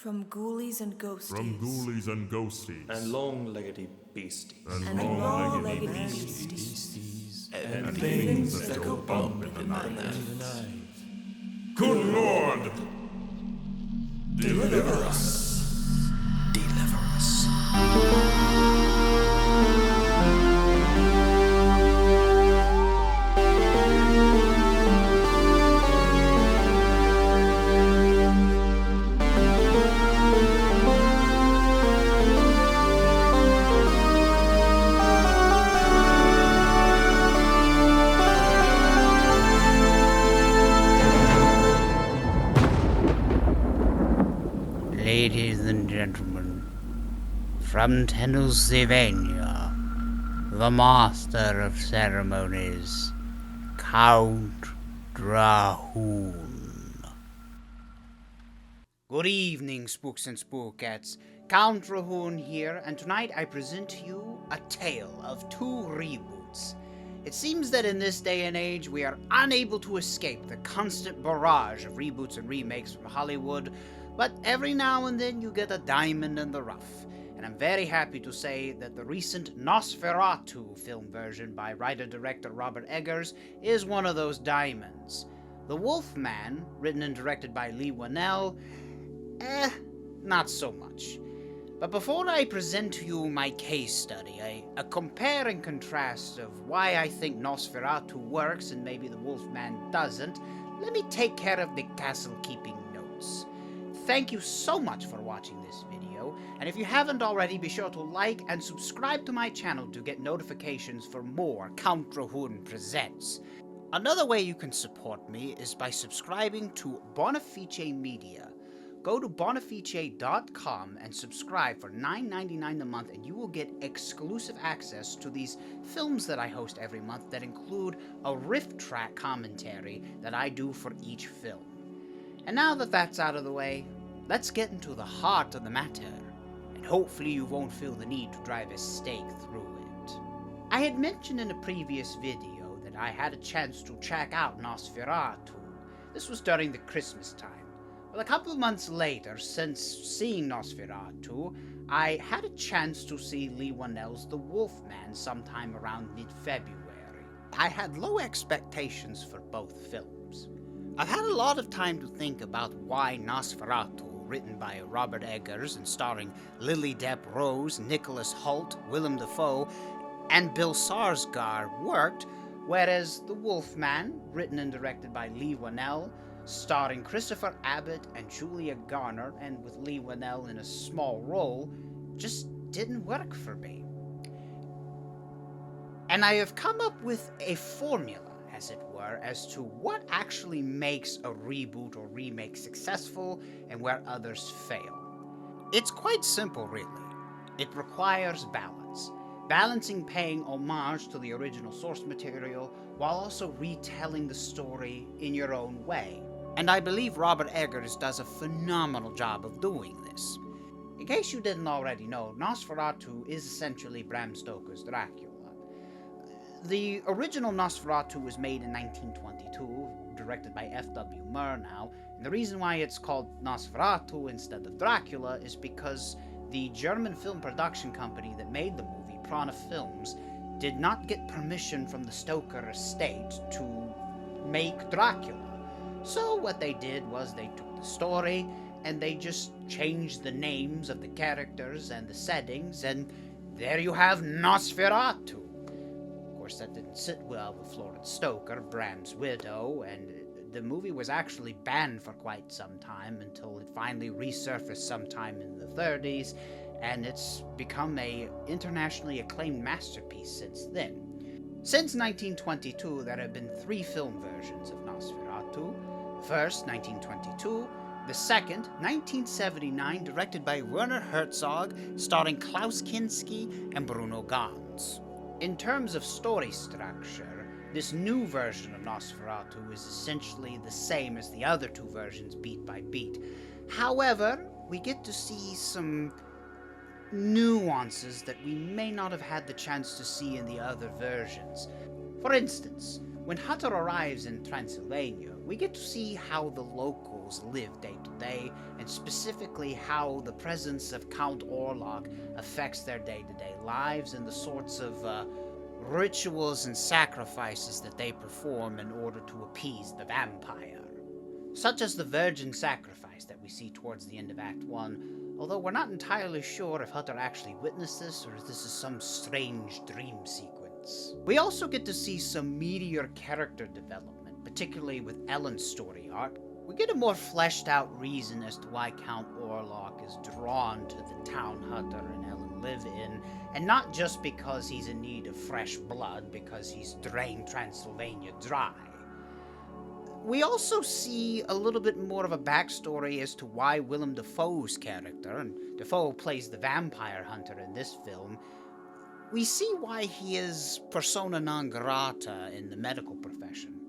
From ghoulies and ghosties. From ghoulies and ghosties. And long-leggedy beasties. And long-leggedy beasties. And things that go bump in the night. Good Lord! Deliver us. Deliver us. Ladies and gentlemen, from Pennsylvania, the master of ceremonies, Count Drahoon. Good evening, spooks and spookettes. Count Drahoon here, and tonight I present to you a tale of two reboots. It seems that in this day and age, we are unable to escape the constant barrage of reboots and remakes from Hollywood, but every now and then you get a diamond in the rough. And I'm very happy to say that the recent Nosferatu film version by writer-director Robert Eggers is one of those diamonds. The Wolfman, written and directed by Leigh Whannell, not so much. But before I present to you my case study, a compare and contrast of why I think Nosferatu works and maybe the Wolfman doesn't, let me take care of the castle-keeping notes. Thank you so much for watching this video, and if you haven't already, be sure to like and subscribe to my channel to get notifications for more Count Drahoon Presents. Another way you can support me is by subscribing to Bonifice Media. Go to bonifice.com and subscribe for $9.99 a month, and you will get exclusive access to these films that I host every month that include a riff track commentary that I do for each film. And now that that's out of the way, let's get into the heart of the matter, and hopefully you won't feel the need to drive a stake through it. I had mentioned in a previous video that I had a chance to check out Nosferatu. This was during the Christmas time. Well, a couple of months later, since seeing Nosferatu, I had a chance to see Leigh Whannell's The Wolfman sometime around mid-February. I had low expectations for both films. I've had a lot of time to think about why Nosferatu, written by Robert Eggers and starring Lily Depp Rose, Nicholas Hoult, Willem Dafoe, and Bill Skarsgård worked, whereas The Wolfman, written and directed by Leigh Whannell, starring Christopher Abbott and Julia Garner, and with Leigh Whannell in a small role, just didn't work for me. And I have come up with a formula, as it were, as to what actually makes a reboot or remake successful and where others fail. It's quite simple, really. It requires balance. Balancing paying homage to the original source material while also retelling the story in your own way. And I believe Robert Eggers does a phenomenal job of doing this. In case you didn't already know, Nosferatu is essentially Bram Stoker's Dracula. The original Nosferatu was made in 1922, directed by F.W. Murnau, and the reason why it's called Nosferatu instead of Dracula is because the German film production company that made the movie, Prana Films, did not get permission from the Stoker estate to make Dracula. So what they did was they took the story and they just changed the names of the characters and the settings, and there you have Nosferatu. Of course, that didn't sit well with Florence Stoker, Bram's widow, and the movie was actually banned for quite some time until it finally resurfaced sometime in the 30s, and it's become an internationally acclaimed masterpiece since then. Since 1922, there have been 3 film versions of Nosferatu. The first, 1922, the second, 1979, directed by Werner Herzog, starring Klaus Kinski and Bruno Ganz. In terms of story structure, this new version of Nosferatu is essentially the same as the other 2 versions beat by beat. However, we get to see some nuances that we may not have had the chance to see in the other versions. For instance, when Hutter arrives in Transylvania, we get to see how the locals live day to day, and specifically how the presence of Count Orlok affects their day-to-day lives and the sorts of rituals and sacrifices that they perform in order to appease the vampire. Such as the virgin sacrifice that we see towards the end of Act 1, although we're not entirely sure if Hutter actually witnessed this or if this is some strange dream sequence. We also get to see some meatier character development, particularly with Ellen's story arc. We get a more fleshed out reason as to why Count Orlok is drawn to the town Hutter and Ellen live in, and not just because he's in need of fresh blood because he's drained Transylvania dry. We also see a little bit more of a backstory as to why Willem Dafoe's character, and Dafoe plays the vampire hunter in this film, we see why he is persona non grata in the medical profession.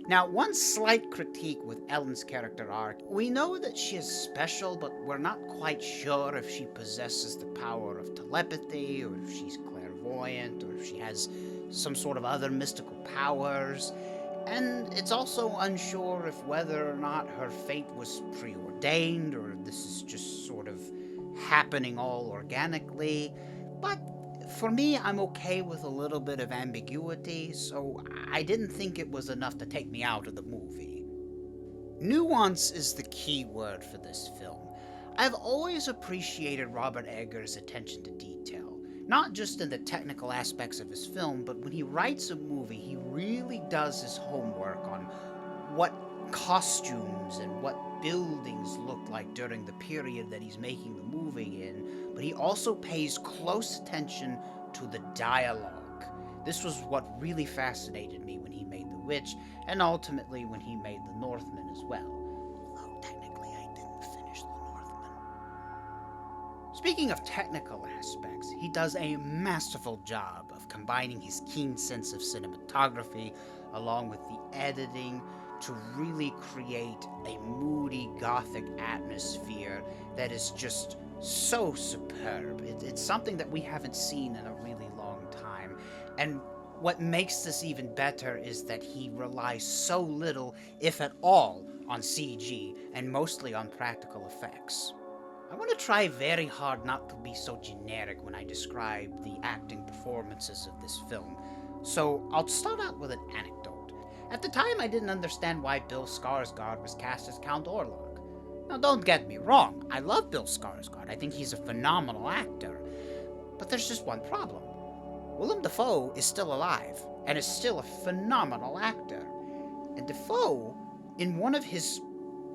Now, one slight critique with Ellen's character arc, we know that she is special, but we're not quite sure if she possesses the power of telepathy, or if she's clairvoyant, or if she has some sort of other mystical powers. And it's also unsure if whether or not her fate was preordained, or this is just sort of happening all organically. But for me, I'm okay with a little bit of ambiguity, so I didn't think it was enough to take me out of the movie. Nuance is the key word for this film. I've always appreciated Robert Eggers' attention to detail, not just in the technical aspects of his film, but when he writes a movie, he really does his homework on what costumes and what buildings looked like during the period that he's making the movie in, but he also pays close attention to the dialogue. This was what really fascinated me when he made The Witch, and ultimately when he made The Northman as well. Although technically I didn't finish The Northman. Speaking of technical aspects, he does a masterful job of combining his keen sense of cinematography along with the editing to really create a moody gothic atmosphere that is just so superb. It's something that we haven't seen in a really long time. And what makes this even better is that he relies so little, if at all, on CG and mostly on practical effects. I want to try very hard not to be so generic when I describe the acting performances of this film, so I'll start out with an anecdote. At the time, I didn't understand why Bill Skarsgård was cast as Count Orlok. Now, don't get me wrong, I love Bill Skarsgård. I think he's a phenomenal actor. But there's just one problem. Willem Dafoe is still alive, and is still a phenomenal actor. And Dafoe, in one of his,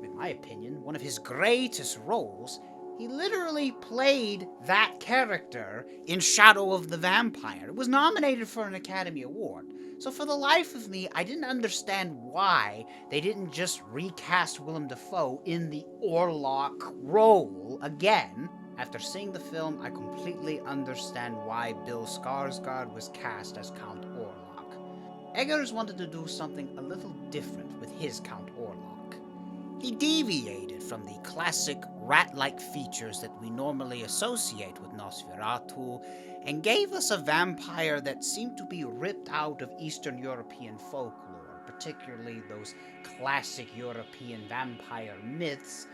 in my opinion, one of his greatest roles, he literally played that character in Shadow of the Vampire. It was nominated for an Academy Award. So for the life of me, I didn't understand why they didn't just recast Willem Dafoe in the Orlok role again. After seeing the film, I completely understand why Bill Skarsgård was cast as Count Orlok. Eggers wanted to do something a little different with his Count Orlok. He deviated from the classic rat-like features that we normally associate with Nosferatu, and gave us a vampire that seemed to be ripped out of Eastern European folklore, particularly those classic European vampire myths.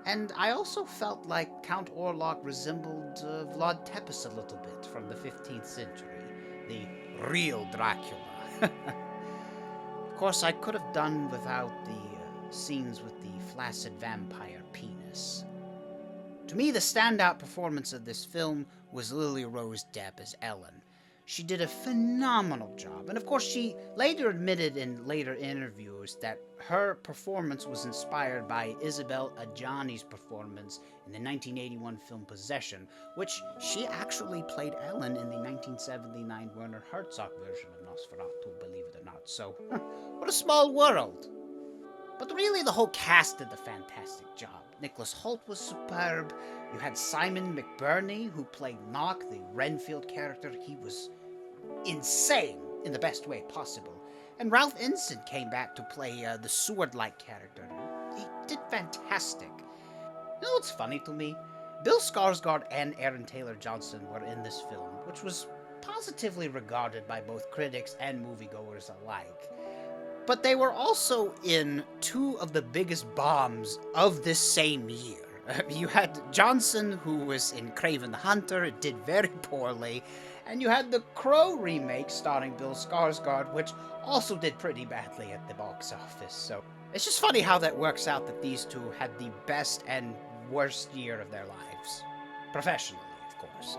And I also felt like Count Orlok resembled Vlad Tepes a little bit from the 15th century, the real Dracula. Of course, I could have done without the scenes with the flaccid vampire penis. To me, the standout performance of this film was Lily Rose Depp as Ellen. She did a phenomenal job, and of course she later admitted in later interviews that her performance was inspired by Isabelle Adjani's performance in the 1981 film Possession, which she actually played Ellen in the 1979 Werner Herzog version of Nosferatu, believe it or not. So, what a small world! But really, the whole cast did a fantastic job. Nicholas Hoult was superb. You had Simon McBurney, who played Nock, the Renfield character. He was insane in the best way possible. And Ralph Ensign came back to play the sword-like character. He did fantastic. You know what's funny to me? Bill Skarsgård and Aaron Taylor Johnson were in this film, which was positively regarded by both critics and moviegoers alike. But they were also in two of the biggest bombs of this same year. You had Johnson, who was in Kraven the Hunter, it did very poorly, and you had the Crow remake starring Bill Skarsgård, which also did pretty badly at the box office. So it's just funny how that works out that these two had the best and worst year of their lives. Professionally, of course.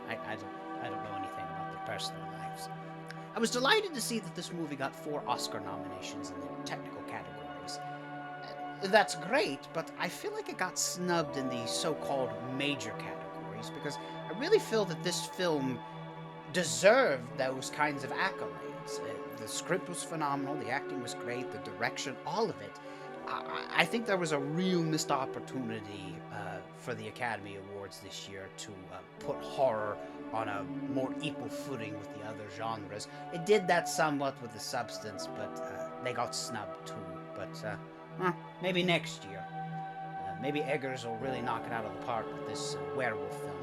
I don't know anything about their personal lives. I was delighted to see that this movie got 4 Oscar nominations in the technical categories. That's great, but I feel like it got snubbed in the so-called major categories because I really feel that this film deserved those kinds of accolades. The script was phenomenal, the acting was great, the direction, all of it. I think there was a real missed opportunity for the Academy Awards this year to put horror on a more equal footing with the other genres. It did that somewhat with The Substance, but they got snubbed too. But maybe next year. Maybe Eggers will really knock it out of the park with this werewolf film.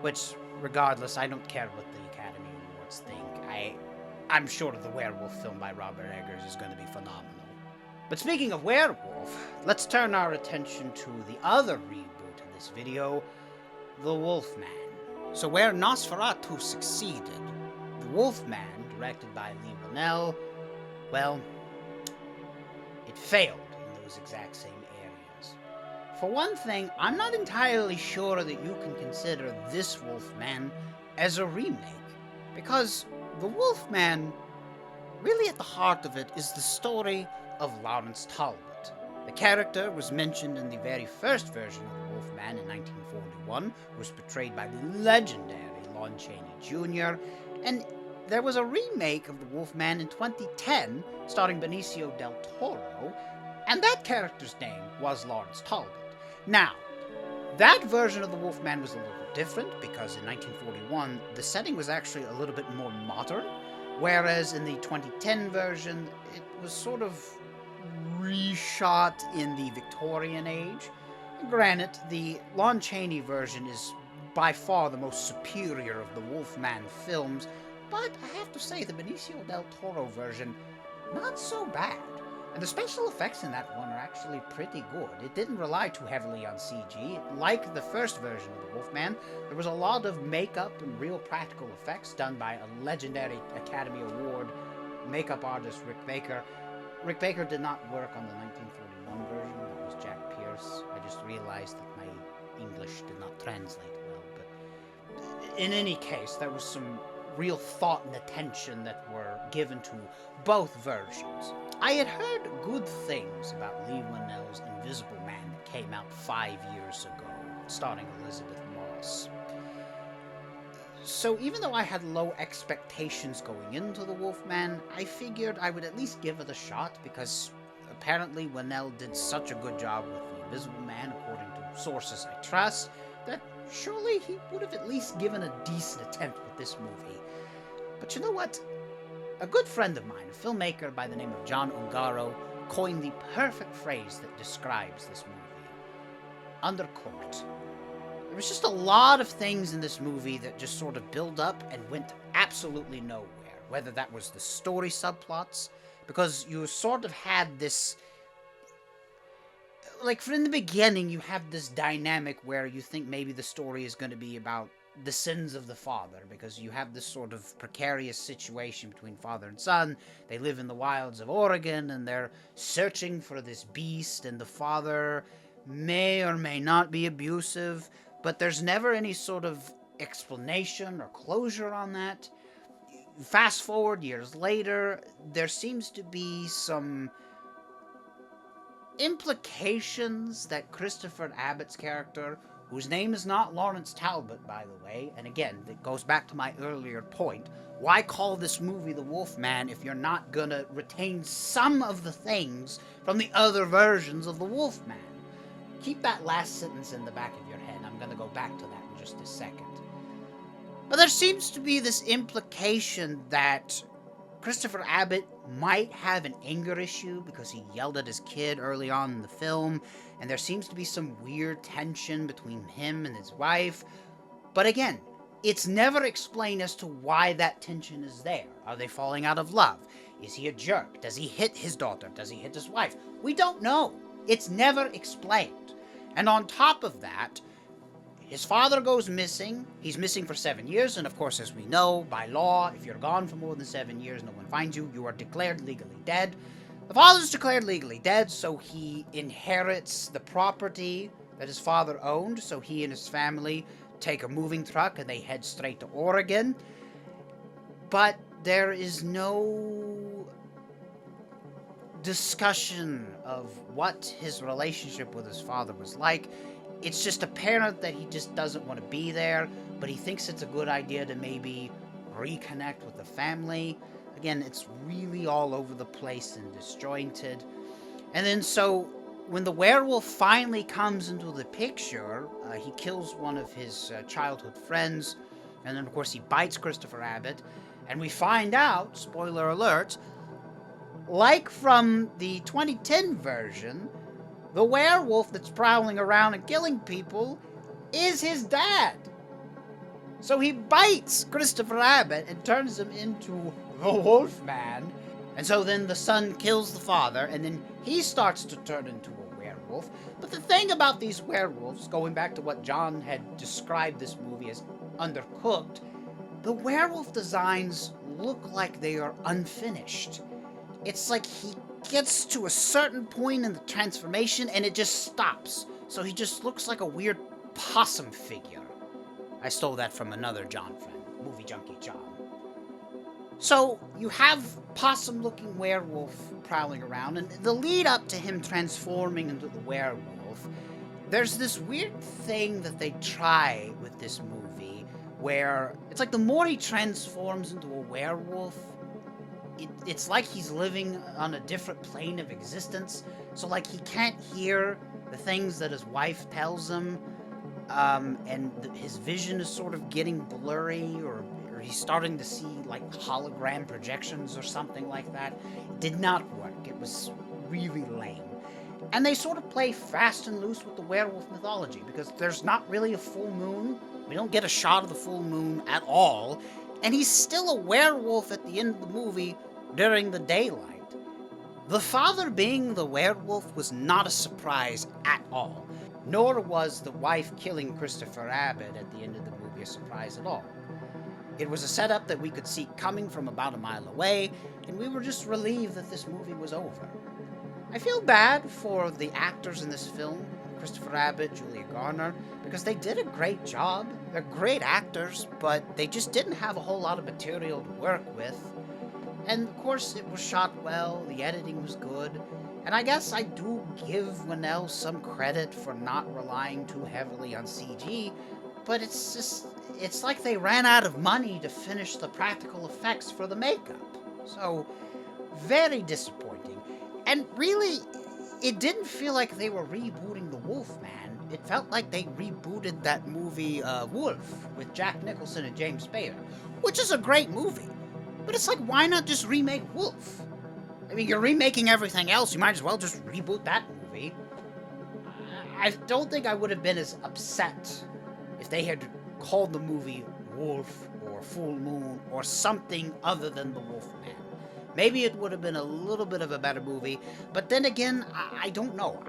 Which, regardless, I don't care what the Academy Awards think. I'm sure the werewolf film by Robert Eggers is going to be phenomenal. But speaking of werewolf, let's turn our attention to the other reboot in this video, The Wolfman. So where Nosferatu succeeded, The Wolfman, directed by Leigh Whannell, well, it failed in those exact same areas. For one thing, I'm not entirely sure that you can consider this Wolfman as a remake, because The Wolfman, really at the heart of it, is the story of Lawrence Talbot. The character was mentioned in the very first version of the Wolfman in 1941, who was portrayed by the legendary Lon Chaney Jr., and there was a remake of the Wolfman in 2010, starring Benicio del Toro, and that character's name was Lawrence Talbot. Now, that version of the Wolfman was a little different, because in 1941, the setting was actually a little bit more modern, whereas in the 2010 version, it was sort of reshot in the Victorian age. Granted, the Lon Chaney version is by far the most superior of the Wolfman films, but I have to say the Benicio del Toro version, not so bad. And the special effects in that one are actually pretty good. It didn't rely too heavily on CG. Like the first version of the Wolfman, there was a lot of makeup and real practical effects done by a legendary Academy Award makeup artist, Rick Baker. Rick Baker did not work on the 1941 version. That was Jack Pierce. I just realized that my English did not translate well. But in any case, there was some real thought and attention that were given to both versions. I had heard good things about Leigh Whannell's Invisible Man that came out 5 years ago, starring Elizabeth Moss. So even though I had low expectations going into The Wolfman, I figured I would at least give it a shot, because apparently Whannell did such a good job with The Invisible Man, according to sources I trust, that surely he would have at least given a decent attempt with this movie. But you know what? A good friend of mine, a filmmaker by the name of John Ungaro, coined the perfect phrase that describes this movie. Undercooked. There was just a lot of things in this movie that just sort of build up and went absolutely nowhere. Whether that was the story subplots, because you sort of had this... Like, from the beginning, you have this dynamic where you think maybe the story is going to be about the sins of the father, because you have this sort of precarious situation between father and son. They live in the wilds of Oregon, and they're searching for this beast, and the father may or may not be abusive, but there's never any sort of explanation or closure on that. Fast forward years later, there seems to be some implications that Christopher Abbott's character, whose name is not Lawrence Talbot, by the way, and again, it goes back to my earlier point, why call this movie The Wolfman if you're not gonna retain some of the things from the other versions of The Wolfman? Keep that last sentence in the back of your head. I'm gonna go back to that in just a second. But there seems to be this implication that Christopher Abbott might have an anger issue because he yelled at his kid early on in the film, and there seems to be some weird tension between him and his wife. But again, it's never explained as to why that tension is there. Are they falling out of love? Is he a jerk? Does he hit his daughter? Does he hit his wife? We don't know. It's never explained. And on top of that, his father goes missing. He's missing for 7 years, and of course, as we know, by law, if you're gone for more than 7 years, no one finds you, you are declared legally dead. The father's declared legally dead, so he inherits the property that his father owned, so he and his family take a moving truck and they head straight to Oregon. But there is no discussion of what his relationship with his father was like. It's just apparent that he just doesn't want to be there, but he thinks it's a good idea to maybe reconnect with the family. Again, it's really all over the place and disjointed. And then so when the werewolf finally comes into the picture, he kills one of his childhood friends, and then of course he bites Christopher Abbott, and we find out, spoiler alert, like from the 2010 version, the werewolf that's prowling around and killing people is his dad. So he bites Christopher Abbott and turns him into the Wolfman. And so then the son kills the father, and then he starts to turn into a werewolf. But the thing about these werewolves, going back to what John had described this movie as undercooked, the werewolf designs look like they are unfinished. It's like he gets to a certain point in the transformation and it just stops. So he just looks like a weird possum figure. I stole that from another John friend, Movie Junkie John. So you have possum-looking werewolf prowling around, and the lead up to him transforming into the werewolf, there's this weird thing that they try with this movie where it's like the more he transforms into a werewolf, it's like he's living on a different plane of existence. So like he can't hear the things that his wife tells him, and his vision is sort of getting blurry, or he's starting to see like hologram projections or something like that. It did not work. It was really lame. And they sort of play fast and loose with the werewolf mythology because there's not really a full moon. We don't get a shot of the full moon at all. And he's still a werewolf at the end of the movie during the daylight. The father being the werewolf was not a surprise at all. Nor was the wife killing Christopher Abbott at the end of the movie a surprise at all. It was a setup that we could see coming from about a mile away, and we were just relieved that this movie was over. I feel bad for the actors in this film, Christopher Abbott, Julia Garner, because they did a great job. They're great actors, but they just didn't have a whole lot of material to work with. And of course, it was shot well, the editing was good, and I guess I do give Whannell some credit for not relying too heavily on CG, but it's like they ran out of money to finish the practical effects for the makeup. So, very disappointing. And really, it didn't feel like they were rebooting The Wolfman. It felt like they rebooted that movie, Wolf, with Jack Nicholson and James Spader, which is a great movie. But it's like, why not just remake Wolf? I mean, you're remaking everything else, you might as well just reboot that movie. I don't think I would have been as upset if they had called the movie Wolf or Full Moon or something other than The Wolfman. Maybe it would have been a little bit of a better movie, but then again, I don't know.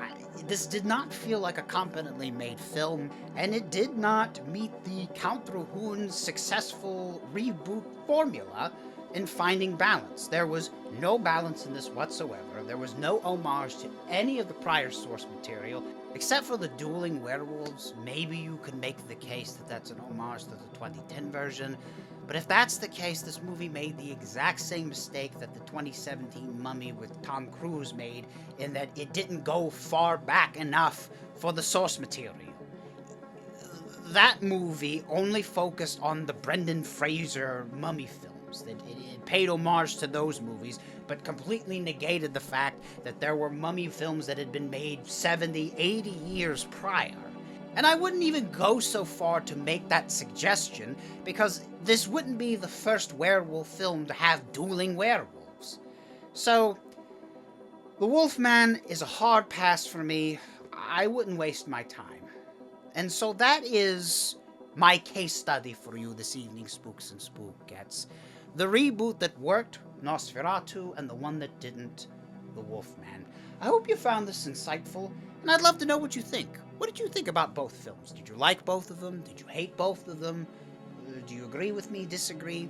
This did not feel like a competently made film, and it did not meet the CountDrahoon successful reboot formula in finding balance. There was no balance in this whatsoever. There was no homage to any of the prior source material, except for the dueling werewolves. Maybe you could make the case that that's an homage to the 2010 version, but if that's the case, this movie made the exact same mistake that the 2017 Mummy with Tom Cruise made, in that it didn't go far back enough for the source material. That movie only focused on the Brendan Fraser Mummy films. It paid homage to those movies, but completely negated the fact that there were Mummy films that had been made 70, 80 years prior. And I wouldn't even go so far to make that suggestion, because this wouldn't be the first werewolf film to have dueling werewolves. So, The Wolfman is a hard pass for me. I wouldn't waste my time. And so that is my case study for you this evening, Spooks and Spookettes. The reboot that worked Nosferatu, and the one that didn't, the Wolfman. I hope you found this insightful, and I'd love to know what you think. What did you think about both films? Did you like both of them? Did you hate both of them? Do you agree with me, disagree?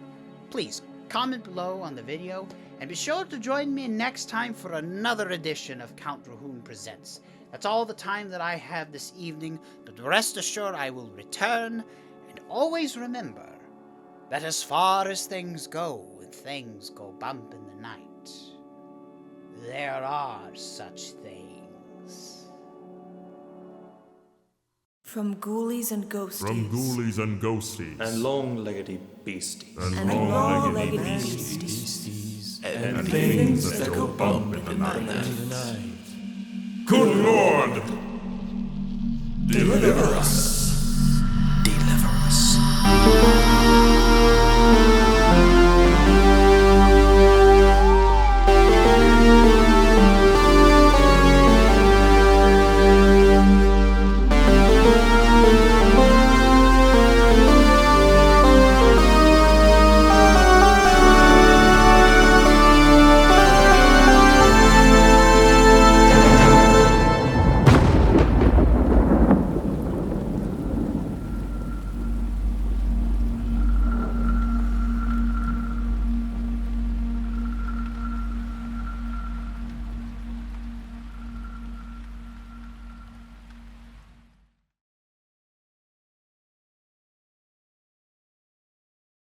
Please, comment below on the video, and be sure to join me next time for another edition of CountDrahoon Presents. That's all the time that I have this evening, but rest assured I will return, and always remember that as far as things go, and things go bump in the night, there are such things. From ghoulies and ghosties. From ghoulies and ghosties. And long-leggedy beasties. And long-legged beasties. And things that go bump in the night. Good Lord! Deliver us!